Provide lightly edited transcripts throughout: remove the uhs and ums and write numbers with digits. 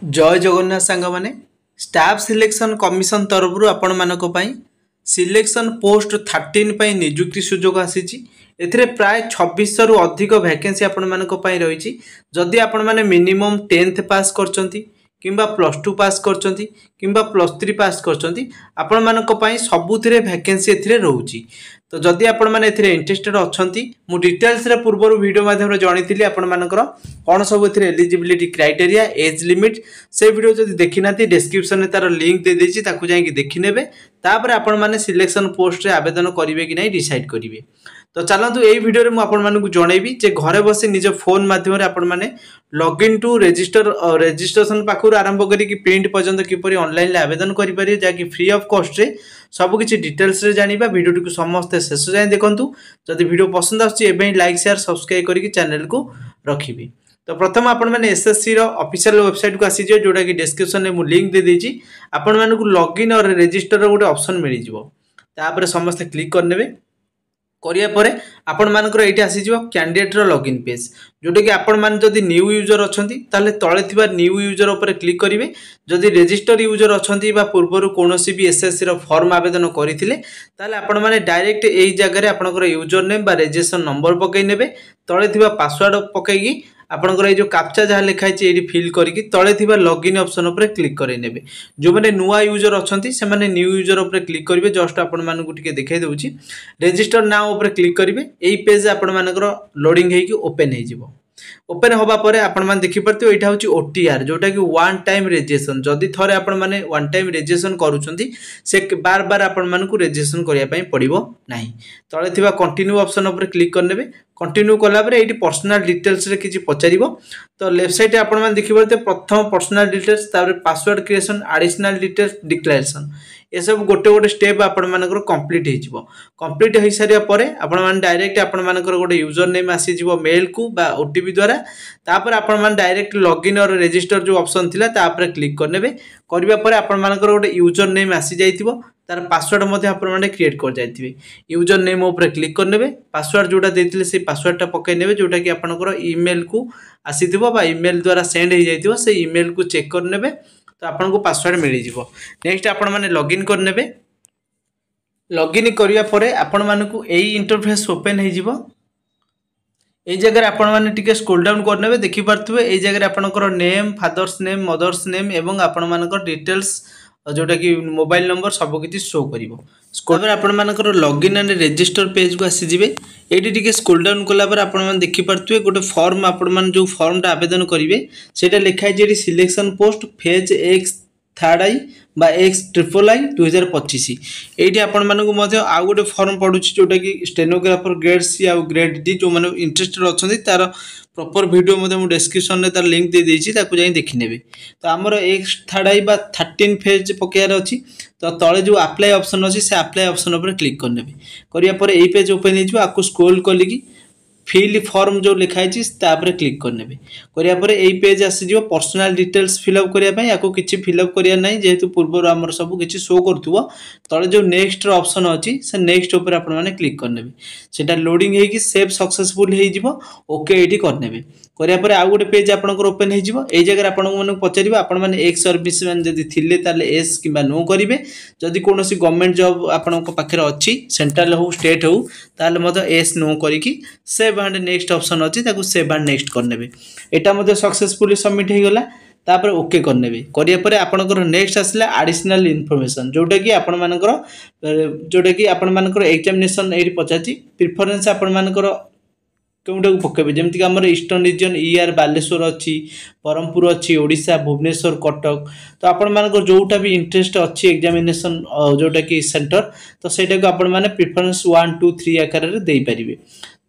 जय जगन्नाथ सांग माने स्टाफ सिलेक्शन कमिशन तरफ आपण मानक पई सिलेक्शन पोस्ट 13 पई नियुक्ति सुजोग आसीची। एथिरे प्राय 2600 रु अधिक वैकेंसी आपण मानक पई रहिची। जदि आपण माने मिनिमम 10th पास करचंती किंबा +2 पास करचंती किंबा +3 पास करचंती आपण मानक पई सबुथिरे वैकेंसी एथिरे रहउची। तो जदि आपण माने एथिरे इंटरेस्टेड अछंती मु डिटेल्स रे पूर्व वीडियो माध्यम रे जणीतिली आपण मानकर कोन सब एथिरे एलिजिबिलिटी क्राइटेरिया एज लिमिट से वीडियो जदि देखि नाती डिस्क्रिप्शन रे तार लिंक दे देछि ताकू जाई कि देखि नेबे। तापर आपण माने सिलेक्शन पोस्ट रे आवेदन करिवे कि नै डिसाइड करिवे। तो चलतु यही वीडियो रे मु आपण मानकु जणैबी जे घरे बसी निज फोन माध्यम रे आपण माने लॉगिन टू रजिस्ट्रेशन पाखुर आरंभ करी कि प्रिंट पर्यंत किपरि ऑनलाइन ले आवेदन करि पारे जाकि फ्री ऑफ कॉस्ट रे सब किछि डिटेल्स रे जानिबा। वीडियो को समस्त शेष जाय देखंतु। जदि वीडियो पसंद आछि एबे लाइक शेयर सब्सक्राइब करी कि चैनल को रखिबी। तो प्रथम आपण माने एसएससी रो ऑफिशियल वेबसाइट को आसी जे जोटा कि डिस्क्रिप्शन में मु लिंक दे देछि। आपण मानकु लॉगिन और रजिस्टर रो गोटे ऑप्शन मिलि जिवो। तापर समस्त क्लिक करनेबे। करिया परे आपण मानकर एठी आसी जिवो कैंडिडेट रो लॉगिन पेज जोटे कि आपण मान जदि न्यू यूजर अछंती ताले तळे थिबा न्यू यूजर ऊपर क्लिक करिवे। जदि रजिस्टर यूजर अछंती बा पूर्वरु कोनोसी भी एसएससी रो फॉर्म आवेदन करिथिले ताले आपण माने डायरेक्ट एई जगह रे आपनकर यूजर नेम बा रजिस्ट्रेशन नंबर पकई नेबे। तळे थिबा पासवर्ड पकईकी आपनकर ए जो कैप्चा जहा लिखाई छि एडी फिल करिकी तळे थिबा लॉगिन ऑप्शन ऊपर क्लिक करै नेबे। जो माने नुवा यूजर अछंती से माने न्यू यूजर ऊपर क्लिक करिवे। जस्ट आपण मानकु टिके देखाइ दउछि रजिस्टर नाउ ऊपर क्लिक करिवे। एई पेज आपण मानकर लोडिंग हेकी ओपन हे जिवो। ओपन होबा परे आपण मान देखि परते एटा होछि ओटीआर जोटा कि वन टाइम रजिस्ट्रेशन। जदि थरे आपण माने वन टाइम रजिस्ट्रेशन करूछंती से बार बार आपण मानकु रजिस्ट्रेशन करिया पई पड़िबो नाही। तळे थिबा कंटिन्यू ऑप्शन ऊपर क्लिक करनेबे। कंटिन्यू कला परे एटी पर्सनल डिटेल्स रे किछि पचारिबो। तो लेफ्ट साइड आपण मान देखि परते प्रथम पर्सनल डिटेल्स तापर password creation additional details declaration ये सब गोटे गोटे स्टेप आपण मानकर कंप्लीट हे जिवो। कंप्लीट हे सारिया परे आपण मान डायरेक्ट आपण मानकर गोटे यूजर नेम आसी जिवो मेल को बा ओटीपी द्वारा। तापर आपण मान डायरेक्ट लॉगिन और रजिस्टर जो ऑप्शन थिला तापर क्लिक करनेबे। करिबा परे आपण मानकर गोटे यूजर नेम आसी जाइतिबो। तार पासवर्ड मध्ये आपण माने क्रिएट कर जाइतिबे। यूजर नेम ऊपर क्लिक करनेबे। पासवर्ड जोटा देथिले से पासवर्ड टा पकै नेबे जोटा कि आपनकर ईमेल को आसीतिबो बा ईमेल द्वारा सेंड हे जाइतिबो। से ईमेल को चेक करनेबे तो आपन को पासवर्ड मिली जिवो। नेक्स्ट आपण माने लॉगिन करनेबे। लॉगिन करिया परे आपण मानकु एई इंटरफेस ओपन हे जिवो। ए जगह आपण माने टिके स्क्रॉल डाउन करनेबे। देखि परथुबे ए जगह आपनकर name father's name mother's name एवं आपण मानकर डिटेल्स जोटा कि मोबाइल नंबर सब किछि शो करिवो। स्क्रॉल पर आपण मानकर लॉगिन एंड रजिस्टर पेज को आसी जिवे। एडी टिके स्क्रॉल डाउन कला पर आपण मान देखि परथुबे गोटे फॉर्म आपण मान जो फॉर्म टा आवेदन करिवे सेटा लिखाइ जेडी सिलेक्शन पोस्ट फेज एक्स थर्ड आई बा एक्स ट्रिपल आई 2025। एठी आपण मानकु मध्ये आ गोटे फॉर्म पडुछि जोटा कि स्टेनोग्राफर ग्रेड सी आ ग्रेड डी जो माने इंटरेस्टेड अछंती तार प्रॉपर वीडियो मध्ये मु डिस्क्रिप्शन रे तार लिंक दे देछि ताकू जाई देखि नेबे। तो हमर एक्स थर्ड आई बा 13 फेज पकेयार अछि। तो तळे जो अप्लाई ऑप्शन अछि से अप्लाई ऑप्शन ऊपर क्लिक करनेबे। करिया पर एई पेज ओपन हे जिवो। आकु स्क्रॉल करलिकी फिल फॉर्म जो लिखाई छि तापर क्लिक करनेबे। करिया पर एई पेज आसी जिवो पर्सनल डिटेल्स फिल अप करिया पई। आकु किछि फिल अप करिया नै जेहेतु पूर्व हमर सब किछि शो करथुवा। तळे जो नेक्स्ट रो ऑप्शन अछि से नेक्स्ट ऊपर आपण माने क्लिक करनेबे। सेटा लोडिंग हे कि सेव सक्सेसफुल हे जिवो। ओके एटी करनेबे। करिया पर आ गोटे पेज आपनकर ओपन हे जिवो। एई जगह आपन माने पचारिबो आपण माने एक्स सर्विस मैन जदि थिले ताले एस किबा नो करिवे। जदि कोनोसी गवर्नमेंट जॉब आपनक पाखरे अछि सेंट्रल हो स्टेट हो ताले मते एस नो करिकी सेव एंड नेक्स्ट ऑप्शन अछि ताकू सेव एंड नेक्स्ट करनेबे। एटा मते सक्सेसफुली सबमिट हे गला। तापर ओके करनेबे। करिया परे आपनकर नेक्स्ट आसला एडिशनल इन्फॉर्मेशन जोटा कि आपण मानकर एग्जामिनेशन एठी पचाची प्रेफरेंस आपण मानकर केउटा को पकेबे जेमति कि हमर ईस्टर्न रीजन ईआर बालेश्वर अछि परमपुर अछि ओडिसा भुवनेश्वर कटक। तो आपण मानकर जोटा भी इंटरेस्ट अछि एग्जामिनेशन जोटा कि सेंटर तो सेटा को आपण माने प्रेफरेंस 1 2 3 आकार रे देई परिबे।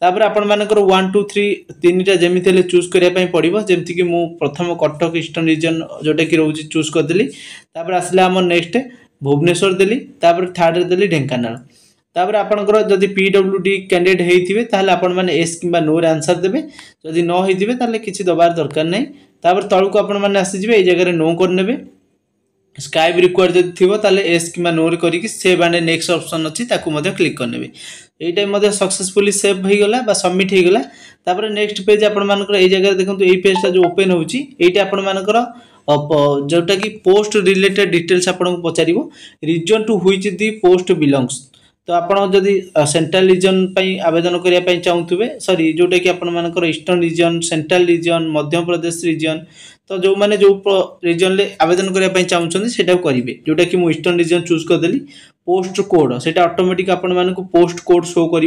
तापर आपण मानकर 1 2 3 तीनटा जेमिति ले चूज करिया पई पड़िबो। जेमति कि मु प्रथम कटक ईस्टर्न रीजन जोटा कि रहउची चूज कर देली। तापर आसला हमर नेक्स्ट भुवनेश्वर देली। तापर थर्ड रे देली ढेंकानाल। तापर आपनकर जदि पीडब्ल्यूडी कैंडिडेट हेइथिबे ताहले आपण माने एस किबा नो रे आंसर देबे। जदि नो हेइथिबे ताहले किछि दबार दरकार नै। तापर तळको आपण माने आसी जिवे। ए जगह रे नो कर नेबे। स्काइब रिक्वायर्ड जदि थिबो ताहले एस किबा नो रे करिकि सेव एंड नेक्स्ट ऑप्शन अछि ताकू मध्ये क्लिक कर नेबे। एई टाइम मध्ये सक्सेसफुली सेव हे गला बा सबमिट हे गला। तापर नेक्स्ट पेज आपण मानकर ए जगह देखंतु ए पेज ता जो ओपन होउची एटा आपण मानकर जोटा कि पोस्ट रिलेटेड डिटेल्स आपको पचार region to which the post belongs तो आप जदि सेंट्रल रीजन आवेदन करने चाहूे सॉरी जोटा कि आपर eastern region central region Madhya Pradesh reason तो जो मैंने जो रीजन में आवेदन करने चाहते से करेंगे जोटा कि मुझे ईस्टर्न रीजन चूज करदेली पोस्ट कोड से ऑटोमेटिक आपण पोस्ट कोड शो कर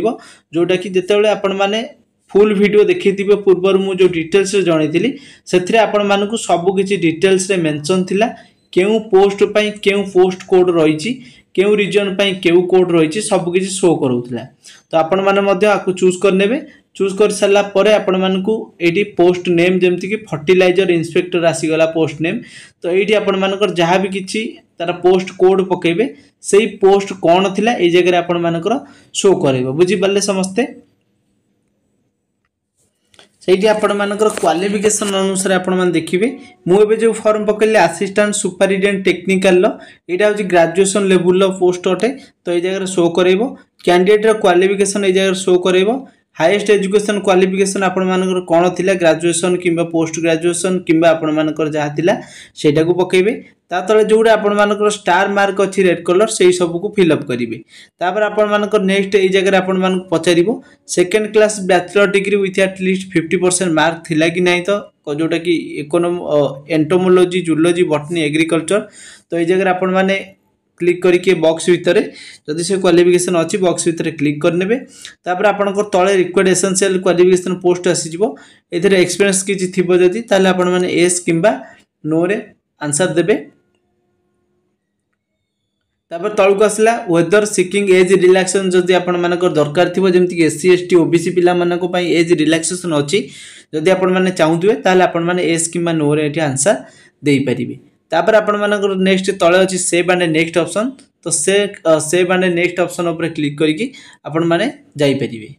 जोटा कि जिते आपण मैंने फुल वीडियो देखी पूर्व मुझे डिटेल्स जनई से आपण मानक सबकि डिटेल्स मेंशन थिला केउ पोस्ट पाई केउ पोस्ट कोड रही केउ रीजन पाई केउ कोड रही सबकि शो करूला तो आपण मैंने आपको चूज करने चूज कर सारा पर आपण मानक ये पोस्ट नेम जमती कि फर्टिलाइजर इंस्पेक्टर आसीगला पोस्ट नेम तो ये आपण मानकर जहाँ भी किसी तार पोस्ट कोड पकेबे से पोस्ट कौन थिला ये जगह आपण मानकर शो कर बुझीपारे समस्ते से आपण मानकर क्वालिफिकेशन अनुसार आपण मैंने देखिए मुझे जो फॉर्म पकड़े असिस्टेंट सुपरिटेडेंट टेक्निकल यहाँ हूँ ग्रेजुएशन लेवल पोस्ट अटे तो ये जगह शो कर कैंडिडेट क्वालिफिकेशन ये जगह शो कर हाईएस्ट एजुकेशन क्वालिफिकेशन आपण मानकर कौन थिला ग्रेजुएशन किंबा पोस्ट ग्रेजुएशन किंबा आपण मानकर जहाँ थिला सेटा को पकेबे ता तले जोड़ा आपण मानकर स्टार मार्क अच्छी रेड कलर से सब को फिलअप करेंगे तापर आपण मानकर नेक्स्ट ये जगह आपण मानक पचारिबो second class bachelor degree with at least 50% mark थिला कि नहीं तो जोटा कि एंटोमोलॉजी जूलॉजी बॉटनी एग्रीकल्चर तो ये जगह आपण माने क्लिक करके बॉक्स भितर जदि से क्वालिफिकेशन अच्छी बॉक्स भितर क्लिक करने तापर आपनकर तले रिक्वायर्ड एसेंशियल क्वालिफिकेशन पोस्ट आसीजिवो एथिरे एक्सपीरियंस किछि थिबो जदि ताले आपण माने एस किंबा नो रे आंसर देबे तापर तळको आसला वेदर सिकिंग एज रिलैक्सेशन जदि आपण मानकर दरकार थिबो जेमति कि एससी एसटी ओबीसी पिला मानको पई एज रिलैक्सेशन अछि जदि आपण माने चाहुथिबे ताले आपण माने एस किंबा नो रे एठी आंसर देई परिबे तापर आपण मानकर नेक्स्ट तळे अछि सेव एंड नेक्स्ट ऑप्शन तो सेव एंड नेक्स्ट ऑप्शन ऊपर क्लिक करके आपण माने जाई परिबे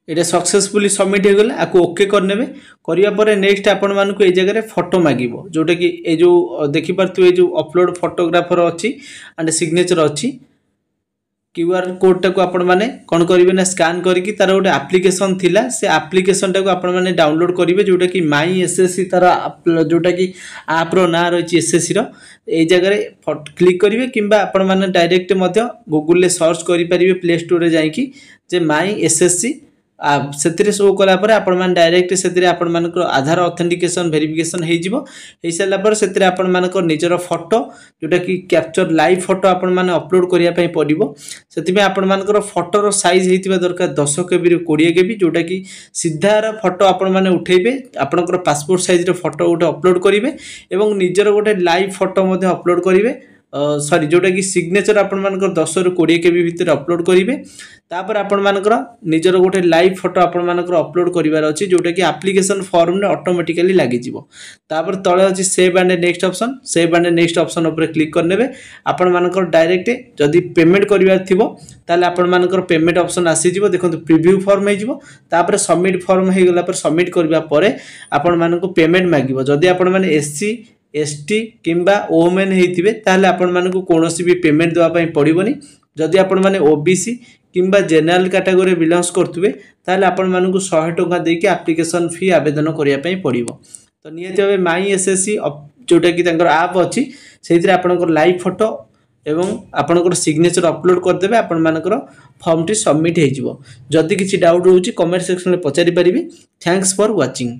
एटा सक्सेसफुली सबमिट हो गला आको ओके करने करिया परे नेक्स्ट आपण मानक ए जगह फोटो मागिबो जोटा कि ए जो देखि परथु ए जो अपलोड फोटोग्राफर अछि एंड सिग्नेचर अछि क्यूआर कोड टाको आपण माने कोन करिवे ना स्कैन करके तार गोटे एप्लिकेशन थिला से एप्लिकेशन टाको आपण माने डाउनलोड करिवे जोटा कि माई एसएससी तार जोटा कि ऐप रो ना रही एसएससी रो ए जगह क्लिक करिवे किंबा आपण माने डायरेक्ट मध्य गूगल ले सर्च करि परिवे प्ले स्टोर रे जाई कि जे माई एसएससी से शो कलापर आपण मैंने डायरेक्ट से आपण मानकर आधार ऑथेंटिकेशन वेरिफिकेशन हो सारापर से आपण मानकर निजर फोटो जोटा कि कैप्चर लाइव फोटो आपण मैंने अपलोड करने पड़ो से आपण मानकर फोटोर साइज होता दरकार 10 KB रू 20 KB जोटा कि सीधार फोटो आपण मैंने उठेबे आपणकर पासपोर्ट साइज फोटो गोटे अपलोड करेंगे और निजर गोटे लाइव फोटो अपलोड करेंगे सॉरी जोटा कि सिग्नेचर आपण मानकर 10 रू 20 KB भितर अपलोड करेंगे तापर आपण मानकर निजर गोटे लाइव फोटो आपण मानकर अपलोड करिवार अछि जोटा कि एप्लिकेशन फॉर्म ने ऑटोमेटिकली लागि जिवो तापर तळे अछि सेव एंड नेक्स्ट ऑप्शन ऊपर क्लिक करनेबे आपण मानकर डायरेक्ट जदि पेमेंट करिवार थिबो ताले आपण मानकर पेमेंट ऑप्शन आसी जिवो देखंतु प्रीव्यू फॉर्म हे जिवो तापर सबमिट फॉर्म हे गला पर सबमिट करबा परे आपण मानको पेमेंट मागिवो जदि आपण माने एससी एसटी किंबा ओमेन हेतिबे ताले आपण मानको कोनोसी भी पेमेंट देवा पई पड़िबोनी जदि आपण माने ओबीसी किंबा जनरल कैटेगरी बिलोंग्स करथुबे ताले आपण मानको 100 टका देके एप्लिकेशन फी आवेदन करिया पई पड़िबो तो नियति भाबे माई एसएससी जोटा कि तांकर ऐप अछि सेहितरे आपनकर लाइव फोटो एवं आपनकर सिग्नेचर अपलोड कर देबे आपण मानकर फॉर्म टी सबमिट हे जिवो जदि किछि डाउट रहउची कमेंट सेक्शन में पचारि परिबे थैंक्स फॉर वाचिंग।